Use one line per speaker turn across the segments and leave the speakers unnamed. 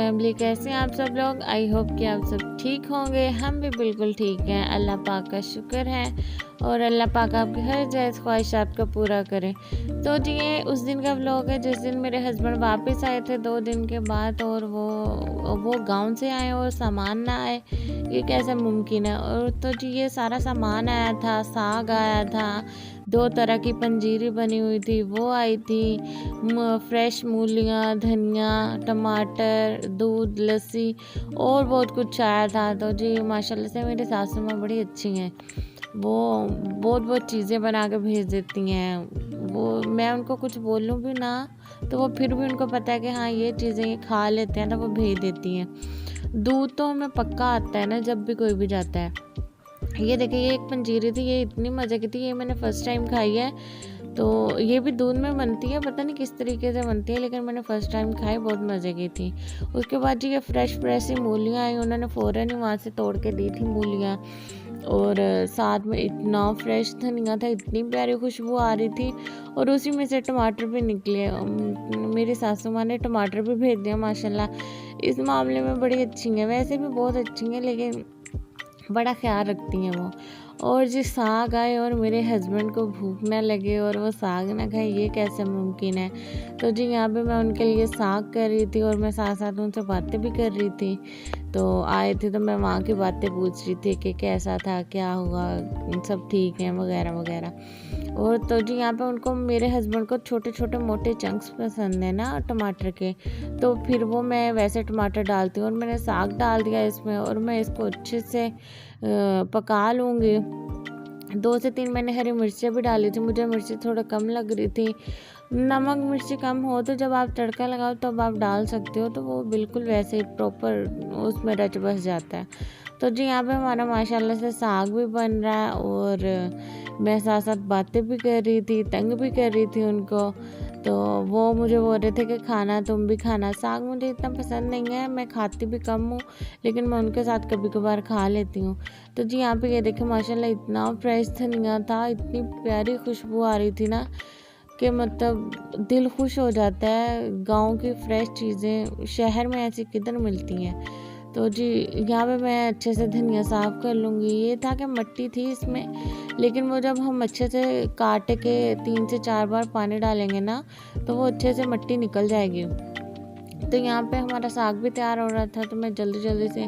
Family, कैसे हैं आप सब लोग। आई होप कि आप सब ठीक होंगे। हम भी बिल्कुल ठीक हैं, अल्लाह पाक का शुक्र है और अल्लाह पाक आपकी हर जायज़ ख्वाहिशात को पूरा करें। तो जी ये उस दिन का व्लॉग है जिस दिन मेरे हस्बैंड वापस आए थे 2 दिन के बाद, और वो गाँव से आए और सामान ना आए, ये कैसे मुमकिन है। और तो जी ये सारा सामान आया था, साग आया था, 2 तरह की पंजीरी बनी हुई थी वो आई थी, फ्रेश मूलियाँ, धनिया, टमाटर, दूध, लस्सी और बहुत कुछ आया था। तो जी माशाल्लाह से मेरी सासू माँ बड़ी अच्छी हैं, वो बहुत चीज़ें बना के भेज देती हैं। वो मैं उनको कुछ बोलूँ भी ना तो वो फिर भी उनको पता है कि हाँ ये चीज़ें ये खा लेते हैं, तो वो भेज देती हैं। दूध तो हमें पक्का आता है ना जब भी कोई भी जाता है। ये देखिए ये एक पंजीरी थी, ये इतनी मज़े की थी, ये मैंने फ़र्स्ट टाइम खाई है। तो ये भी दूध में बनती है, पता नहीं किस तरीके से बनती है, लेकिन मैंने फ़र्स्ट टाइम खाई, बहुत मज़े की थी। उसके बाद जी ये फ्रेश सी मूलियाँ आई, उन्होंने फ़ौरन ही वहाँ से तोड़ के दी थी मूलियाँ, और साथ में इतना फ्रेश धनिया था, इतनी प्यारी खुशबू आ रही थी, और उसी में से टमाटर भी निकले। मेरी सासू माँ ने टमाटर भी भेज दिया माशाल्लाह। इस मामले में बड़ी अच्छी हैं, वैसे भी बहुत अच्छी हैं, लेकिन बड़ा ख्याल रखती हैं वो। और जी साग आए और मेरे हस्बैंड को भूख ना लगे और वो साग ना खाए, ये कैसे मुमकिन है। तो जी यहाँ पे मैं उनके लिए साग कर रही थी और मैं साथ साथ उनसे बातें भी कर रही थी। तो आए थे तो मैं वहाँ की बातें पूछ रही थी कि कैसा था, क्या हुआ, सब ठीक है वगैरह वगैरह। और तो जी यहाँ पे उनको, मेरे हस्बैंड को छोटे छोटे मोटे चंक्स पसंद है ना टमाटर के, तो फिर वो मैं वैसे टमाटर डालती हूँ और मैंने साग डाल दिया इसमें, और मैं इसको अच्छे से पका लूँगी। 2 से 3 मैंने हरी मिर्चें भी डाली थी, मुझे मिर्ची थोड़ा कम लग रही थी। नमक मिर्ची कम हो तो जब आप तड़का लगाओ तब आप डाल सकते हो, तो वो बिल्कुल वैसे ही प्रॉपर उसमें रच बस जाता है। तो जी यहाँ पे हमारा माशाल्लाह से साग भी बन रहा है, और मैं साथ साथ बातें भी कर रही थी, तंग भी कर रही थी उनको। तो वो मुझे बोल रहे थे कि खाना, तुम भी खाना। साग मुझे इतना पसंद नहीं है, मैं खाती भी कम हूँ, लेकिन मैं उनके साथ कभी कभार खा लेती हूँ। तो जी यहाँ पे ये देखिए माशाल्लाह इतना फ्रेश धनिया था, इतनी प्यारी खुशबू आ रही थी ना कि मतलब दिल खुश हो जाता है। गांव की फ्रेश चीज़ें शहर में ऐसी किधर मिलती हैं। तो जी यहाँ पे मैं अच्छे से धनिया साफ़ कर लूँगी। ये था कि मिट्टी थी इसमें, लेकिन वो जब हम अच्छे से काट के 3 से 4 बार पानी डालेंगे ना, तो वो अच्छे से मिट्टी निकल जाएगी। तो यहाँ पे हमारा साग भी तैयार हो रहा था, तो मैं जल्दी जल्दी से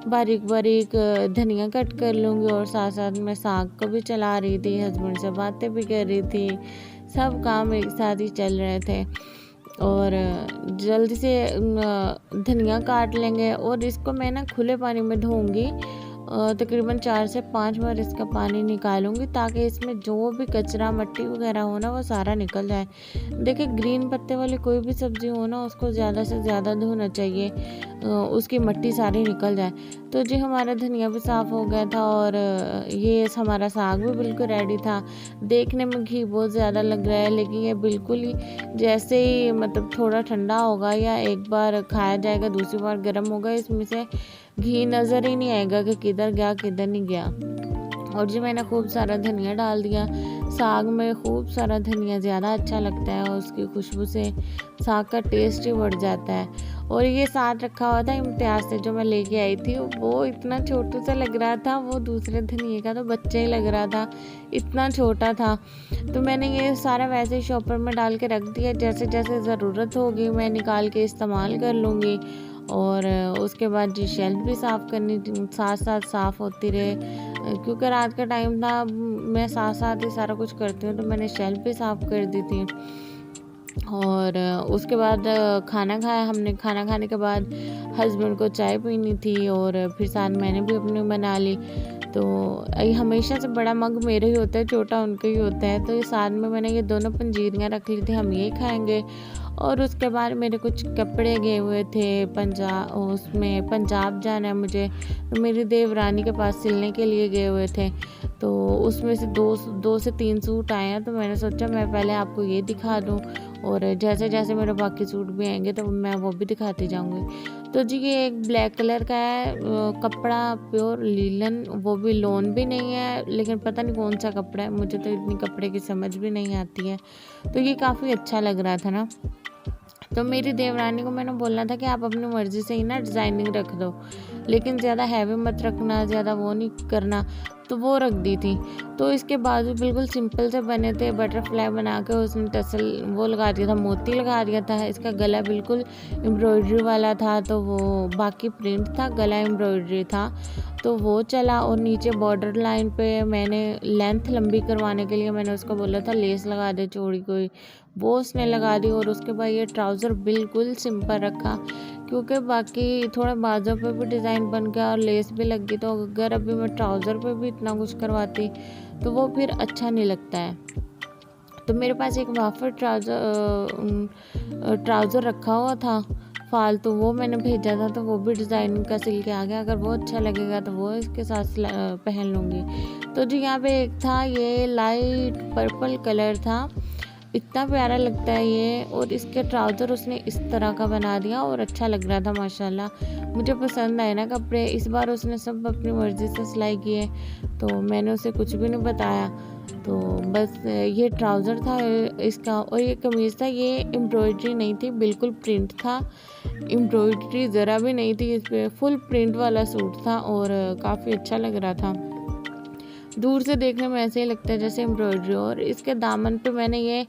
बारीक बारीक धनिया कट कर लूँगी, और साथ साथ मैं साग को भी चला रही थी, हस्बैंड से बातें भी कर रही थी, सब काम एक साथ ही चल रहे थे। और जल्दी से धनिया काट लेंगे, और इसको मैं ना खुले पानी में धोऊंगी, तकरीबन 4 से 5 बार इसका पानी निकालूंगी, ताकि इसमें जो भी कचरा मट्टी वगैरह हो ना वो सारा निकल जाए। देखिए ग्रीन पत्ते वाली कोई भी सब्ज़ी हो ना, उसको ज़्यादा से ज़्यादा धोना चाहिए, उसकी मट्टी सारी निकल जाए। तो जी हमारा धनिया भी साफ़ हो गया था, और ये हमारा साग भी बिल्कुल रेडी था। देखने में घी बहुत ज़्यादा लग रहा है, लेकिन ये बिल्कुल ही जैसे ही मतलब थोड़ा ठंडा होगा या एक बार खाया जाएगा, दूसरी बार गर्म होगा, इसमें से घी नज़र ही नहीं आएगा कि किधर गया किधर नहीं गया। और जी मैंने खूब सारा धनिया डाल दिया। साग में खूब सारा धनिया ज़्यादा अच्छा लगता है, और उसकी खुशबू से साग का टेस्ट ही बढ़ जाता है। और ये साथ रखा हुआ था इम्तियाज़ से, जो मैं लेके आई थी, वो इतना छोटू सा लग रहा था, वो दूसरे धनिए का तो बच्चा ही लग रहा था, इतना छोटा था। तो मैंने ये सारा वैसे ही शॉपर में डाल के रख दिया, जैसे जैसे ज़रूरत होगी मैं निकाल के इस्तेमाल कर लूँगी। और उसके बाद जी शेल्फ भी साफ़ करनी साथ साथ साफ़ होती रहे, क्योंकि रात का टाइम था, मैं साथ साथ ही सारा कुछ करती हूँ, तो मैंने शेल्फ भी साफ़ कर दी थी। और उसके बाद खाना खाया हमने। खाना खाने के बाद हस्बैंड को चाय पीनी थी, और फिर साथ मैंने भी अपनी बना ली। तो ये हमेशा से बड़ा मग मेरे ही होता है, छोटा उनका ही होता है। तो ये साथ में मैंने ये दोनों पंजीरियाँ रख ली थी, हम ये खाएंगे। और उसके बाद मेरे कुछ कपड़े गए हुए थे उसमें पंजाब जाना है मुझे, तो मेरी देवरानी के पास सिलने के लिए गए हुए थे। तो उसमें से 2 से 3 सूट आए हैं, तो मैंने सोचा मैं पहले आपको ये दिखा दूँ, और जैसे जैसे मेरे बाकी सूट भी आएंगे तो मैं वो भी दिखाती जाऊँगी। तो जी ये एक ब्लैक कलर का है कपड़ा, प्योर लीलन, वो भी लोन भी नहीं है, लेकिन पता नहीं कौन सा कपड़ा है, मुझे तो इतनी कपड़े की समझ भी नहीं आती है। तो ये काफ़ी अच्छा लग रहा था ना। तो मेरी देवरानी को मैंने बोलना था कि आप अपनी मर्ज़ी से ही ना डिज़ाइनिंग रख दो, लेकिन ज़्यादा हैवी मत रखना, ज़्यादा वो नहीं करना, तो वो रख दी थी। तो इसके बाजू बिल्कुल सिंपल से बने थे, बटरफ्लाई बना के उसमें टसल वो लगा दिया था, मोती लगा दिया था। इसका गला बिल्कुल एम्ब्रॉयडरी वाला था, तो वो बाकी प्रिंट था, गला एम्ब्रॉयडरी था, तो वो चला। और नीचे बॉर्डर लाइन पे मैंने लेंथ लंबी करवाने के लिए मैंने उसको बोला था लेस लगा दे चौड़ी कोई, वो उसने लगा दी। और उसके बाद ये ट्राउज़र बिल्कुल सिंपल रखा, क्योंकि बाकी थोड़े बाजों पे भी डिज़ाइन बन गया और लेस भी लग गई, तो अगर अभी मैं ट्राउज़र पे भी इतना कुछ करवाती तो वो फिर अच्छा नहीं लगता है। तो मेरे पास एक वाफर ट्राउज़र रखा हुआ था फालतू, वो मैंने भेजा था, तो वो भी डिज़ाइनिंग का सिल के आ गया। अगर वो अच्छा लगेगा तो वो इसके साथ पहन लूँगी। तो जी यहाँ पे एक था, ये लाइट पर्पल कलर था, इतना प्यारा लगता है ये। और इसके ट्राउज़र उसने इस तरह का बना दिया और अच्छा लग रहा था माशाल्लाह। मुझे पसंद आए ना कपड़े, इस बार उसने सब अपनी मर्ज़ी से सिलाई किए, तो मैंने उसे कुछ भी नहीं बताया। तो बस ये ट्राउज़र था इसका, और ये कमीज़ था, ये एम्ब्रॉयडरी नहीं थी, बिल्कुल प्रिंट था, एम्ब्रॉयडरी ज़रा भी नहीं थी इस पर, फुल प्रिंट वाला सूट था और काफ़ी अच्छा लग रहा था। दूर से देखने में ऐसे ही लगता है जैसे एम्ब्रॉयडरी। और इसके दामन पे मैंने ये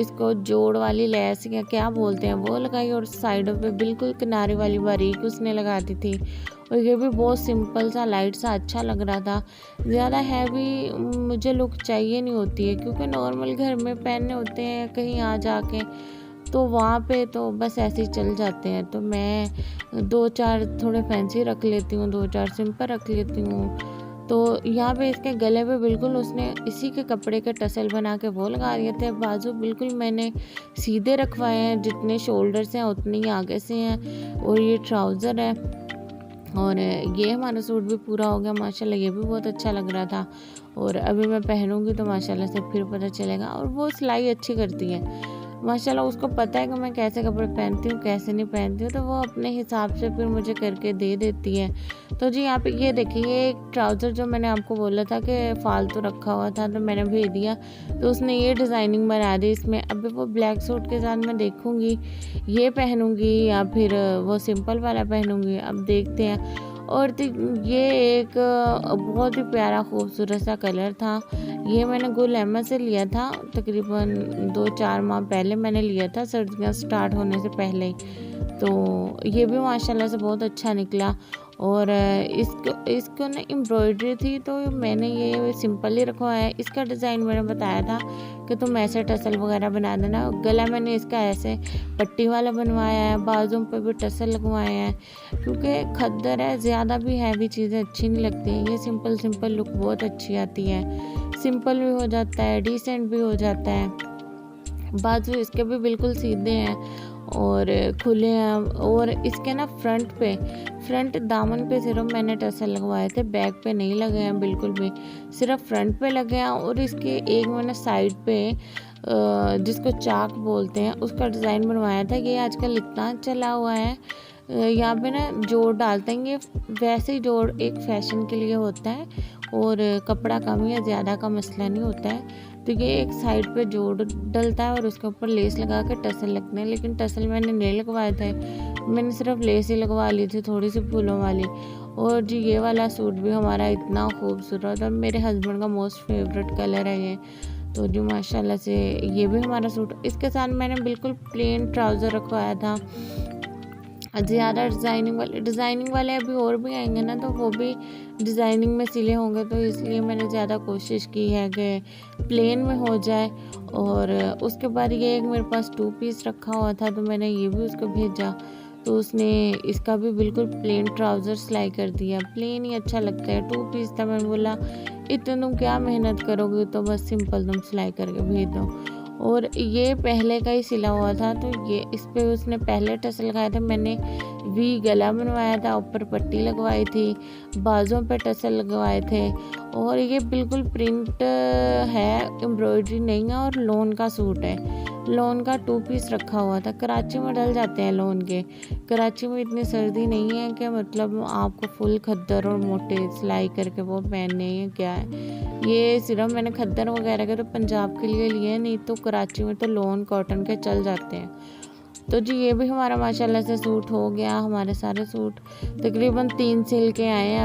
इसको जोड़ वाली लेस या क्या बोलते हैं वो लगाई, और साइडों पे बिल्कुल किनारे वाली बारीक उसने लगा दी थी। और ये भी बहुत सिंपल सा लाइट सा अच्छा लग रहा था। ज़्यादा हैवी मुझे लुक चाहिए नहीं होती है, क्योंकि नॉर्मल घर में पहनने होते हैं कहीं आ जाके, तो वहाँ पे तो बस ऐसे ही चल जाते हैं। तो मैं 2-4 थोड़े फैंसी रख लेती हूँ, 2-4 सिंपल रख लेती हूँ। तो यहाँ पे इसके गले पे बिल्कुल उसने इसी के कपड़े के टसल बना के वो लगा दिए थे। बाजू बिल्कुल मैंने सीधे रखवाए हैं, जितने शोल्डर्स हैं उतने ही आगे से हैं। और ये ट्राउज़र है, और ये हमारा सूट भी पूरा हो गया माशाल्लाह। ये भी बहुत अच्छा लग रहा था, और अभी मैं पहनूंगी तो माशाल्लाह से फिर पता चलेगा। और वो सिलाई अच्छी करती है माशाल्लाह, उसको पता है कि मैं कैसे कपड़े पहनती हूँ कैसे नहीं पहनती हूँ, तो वो अपने हिसाब से फिर मुझे करके दे देती है। तो जी यहाँ पे ये देखिए, ये एक ट्राउज़र जो मैंने आपको बोला था कि फालतू रखा हुआ था तो मैंने भेज दिया, तो उसने ये डिज़ाइनिंग बना दी इसमें। अभी वो ब्लैक सूट के साथ मैं देखूँगी ये पहनूँगी या फिर वो सिंपल वाला पहनूँगी, अब देखते हैं। और ये एक बहुत ही प्यारा खूबसूरत सा कलर था। ये मैंने गुल अहमद से लिया था, तकरीबन 2-4 माह पहले मैंने लिया था, सर्दियाँ स्टार्ट होने से पहले ही। तो ये भी माशाल्लाह से बहुत अच्छा निकला। और इसको ना एम्ब्रॉयडरी थी, तो मैंने ये सिंपल ही रखवाया है। इसका डिज़ाइन मैंने बताया था कि तुम ऐसे टसल वगैरह बना देना। गला मैंने इसका ऐसे पट्टी वाला बनवाया है, बाजू पे भी टसल लगवाए हैं, क्योंकि खद्दर है, ज़्यादा भी हैवी चीज़ें अच्छी नहीं लगती हैं। ये सिंपल सिंपल लुक बहुत अच्छी आती है, सिंपल भी हो जाता है, डिसेंट भी हो जाता है। बाजू इसके भी बिल्कुल सीधे हैं और खुले हैं। और इसके ना फ्रंट दामन पे सिर्फ मैंने टसल लगवाए थे, बैक पे नहीं लगे हैं बिल्कुल भी, सिर्फ फ्रंट पे लगे हैं। और इसके एक मैंने साइड पे जिसको चाक बोलते हैं उसका डिज़ाइन बनवाया था। ये आजकल इतना चला हुआ है, यहाँ पे ना जोड़ डालते हैं, ये वैसे ही जोड़ एक फैशन के लिए होता है, और कपड़ा कम या ज़्यादा का मसला नहीं होता है। तो ये एक साइड पे जोड़ डलता है और उसके ऊपर लेस लगा के टसल लगते हैं, लेकिन टसल मैंने नहीं लगवाए थे, मैंने सिर्फ लेस ही लगवा ली थी थोड़ी सी फूलों वाली। और जी ये वाला सूट भी हमारा इतना खूबसूरत और मेरे हस्बैंड का मोस्ट फेवरेट कलर है ये। तो जी माशाल्लाह से ये भी हमारा सूट, इसके साथ मैंने बिल्कुल प्लेन ट्राउज़र रखवाया था। ज़्यादा डिज़ाइनिंग वाले अभी और भी आएंगे ना, तो वो भी डिज़ाइनिंग में सिले होंगे, तो इसलिए मैंने ज़्यादा कोशिश की है कि प्लेन में हो जाए। और उसके बाद ये एक मेरे पास 2 पीस रखा हुआ था, तो मैंने ये भी उसको भेजा, तो उसने इसका भी बिल्कुल प्लेन ट्राउज़र सिलाई कर दिया। प्लेन ही अच्छा लगता है, 2 पीस था, मैंने बोला इतना तुम क्या मेहनत करोगे, तो बस सिंपल तुम सिलाई करके भेज दो। और ये पहले का ही सिला हुआ था, तो ये इस पे उसने पहले टसल लगाए थे, मैंने वी गला बनवाया था, ऊपर पट्टी लगवाई थी, बाजों पे टसल लगवाए थे। और ये बिल्कुल प्रिंट है, एम्ब्रॉयडरी नहीं है, और लोन का सूट है। लोन का 2 पीस रखा हुआ था, कराची में डल जाते हैं लोन के। कराची में इतनी सर्दी नहीं है कि मतलब आपको फुल खद्दर और मोटे सिलाई करके वो पहनने हैं, क्या है ये सिर्फ मैंने खद्दर वगैरह के तो पंजाब के लिए लिए, नहीं तो कराची में तो लोन कॉटन के चल जाते हैं। तो जी ये भी हमारा माशाल्लाह से सूट हो गया। हमारे सारे सूट तकरीबन 3 सिल के आए हैं।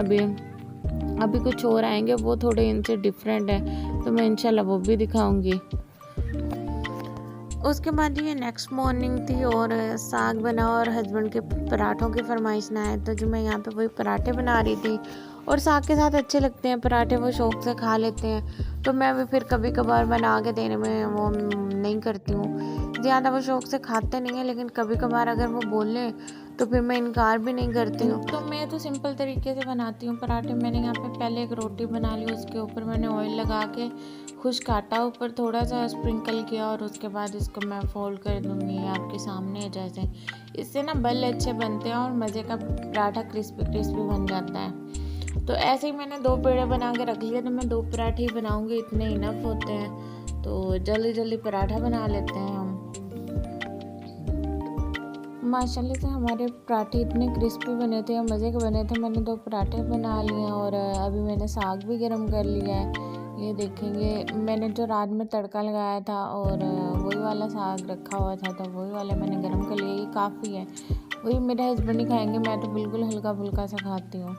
अभी कुछ और आएंगे, वो थोड़े इनसे डिफरेंट है, तो मैं इंशाल्लाह वो भी दिखाऊंगी। उसके बाद ये नेक्स्ट मॉर्निंग थी और साग बना और हस्बैंड के पराठों की फरमाइश ना है, तो जो मैं यहाँ पे वही पराठे बना रही थी। और साग के साथ अच्छे लगते हैं पराठे, वो शौक़ से खा लेते हैं। तो मैं भी फिर कभी कभार बना के देने में वो नहीं करती हूँ, ज़्यादा वो शौक़ से खाते नहीं हैं, लेकिन कभी कभार अगर वो बोलें तो फिर मैं इनकार भी नहीं करती हूँ। तो मैं तो सिंपल तरीके से बनाती हूँ पराठे। मैंने यहाँ पे पहले एक रोटी बना ली, उसके ऊपर मैंने ऑयल लगा के खुश्क आटा ऊपर थोड़ा सा स्प्रिंकल किया और उसके बाद इसको मैं फोल्ड कर दूँगी आपके सामने जैसे। इससे ना बल अच्छे बनते हैं और मज़े का पराठा क्रिस्पी क्रिस्पी बन जाता है। तो ऐसे ही मैंने 2 पेड़े बना के रख लिए, तो मैं 2 पराठे ही बनाऊँगी, इतने इनफ होते हैं। तो जल्दी जल्दी पराठा बना लेते हैं हम। माशाल्लाह से हमारे पराठे इतने क्रिस्पी बने थे, मज़े के बने थे। मैंने 2 पराठे बना लिए और अभी मैंने साग भी गर्म कर लिया है। ये देखेंगे, मैंने जो रात में तड़का लगाया था और वही वाला साग रखा हुआ था, तो वही वाला मैंने गर्म कर लिया। ये काफ़ी है, वही मेरे हस्बैंड ही खाएंगे, मैं तो बिल्कुल हल्का फुल्का सा खाती हूँ।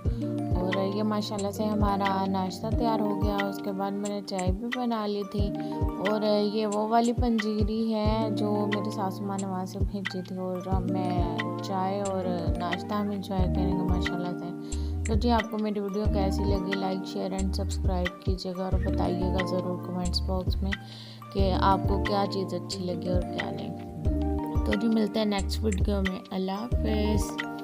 और ये माशाल्लाह से हमारा नाश्ता तैयार हो गया। उसके बाद मैंने चाय भी बना ली थी। और ये वो वाली पंजीरी है जो मेरी सासू माँ ने वहाँ से भेजी थी, और अब मैं चाय और नाश्ता हम इंजॉय करेंगे माशाल्लाह से। तो जी आपको मेरी वीडियो कैसी लगी, लाइक शेयर एंड सब्सक्राइब कीजिएगा और बताइएगा ज़रूर कमेंट्स बॉक्स में कि आपको क्या चीज़ अच्छी लगी और क्या नहीं। तो जी मिलते हैं नेक्स्ट वीडियो में। अल्लाह हाफ़िज़।